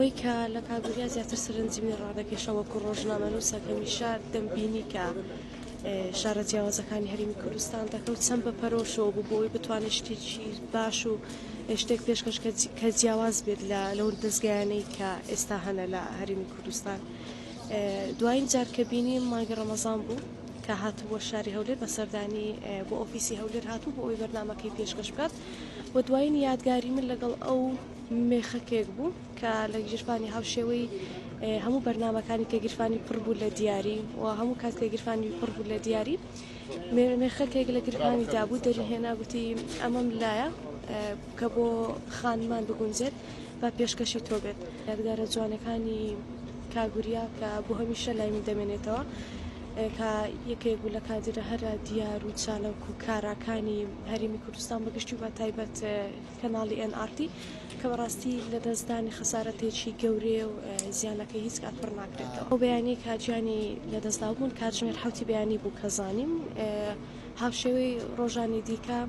وەیکە لە کابریا زیاتر سەرنجیمی ڕادەکێشە وەکو ڕۆژنامەنووسە کە میشا دەمبینی کە شارە جیاوازەکانی هەرێمی کوردستان دەکەوت چەند بەپەرۆشەوە بوو بۆ ئەوی بتوانێت شتێکی باش و شتێک پێشکەش کە جیاواز بێت لەو دەستگایانەی کە ئێستا هەنە لە هەرێمی کوردستان. دوایین جار کە بینیم مانگی ڕەمەزان بوو کە هاتوو بۆ شاری هەولێر بە سەردانی بۆ ئۆفیسی هەولێر هاتوو بۆ ئەوی بەرنامەکەی پێشکەش بکات و دوایین یادگاری من لەگەڵ ئەو مێخەکێک بوو کە لە گیرفانی هاوشێوەی هەموو بەرنامەکانی کە گیرفانی پڕ بوو لە دیاری و هەموو کات کە گیرفانی پڕ بوو لە دیاری مێخەکێک لە گیرفانی دابوو دەریهێنا گوتی ئەمەم لایە کە بۆ خانمان بگونجێت با پێشکەشی تۆ بێت. یادگارە جوانەکانی کاگوریا کە بۆ هەمیشە لای من دەمێنێتەوە کە یەکێک بوو لە کادرە هەرە دیار و چالەوک و کاراکانی هەرێمی کوردستان بەگشتی و بە تایبەت کەناڵی NRT کە بەڕاستی لە دەستدانی خەسارەتێکی گەورەیە و زیانەکەی هیچ کات پڕ ناکرێتەوە. ئەو بەیانی کاجیانی لە دەستدا بوون کاتژمێر 7 بەیانی بوو کە زانیم. هاوشێوەی ڕۆژانی دیکە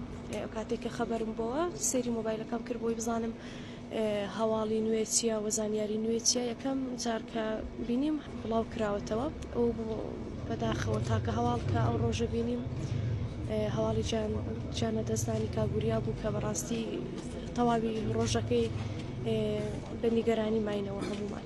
کاتێککە خەبەرم بۆەوە سەیری مۆبایلەکەم کرد بۆی بزانم هەواڵی نوێ چیە و زانیاری نوێ چیە. یەکەم جار کە بینیم بڵاو کراوەتەوە ئەو بەداخەوە تاکە هەواڵ کە ئەو ڕۆژە بینیم هەواڵی جانە دەستانی کاگوریا بوو کە بەڕاستی تەواوی ڕۆژەکەی بە نیگەرانی ماینەوە هەمومان.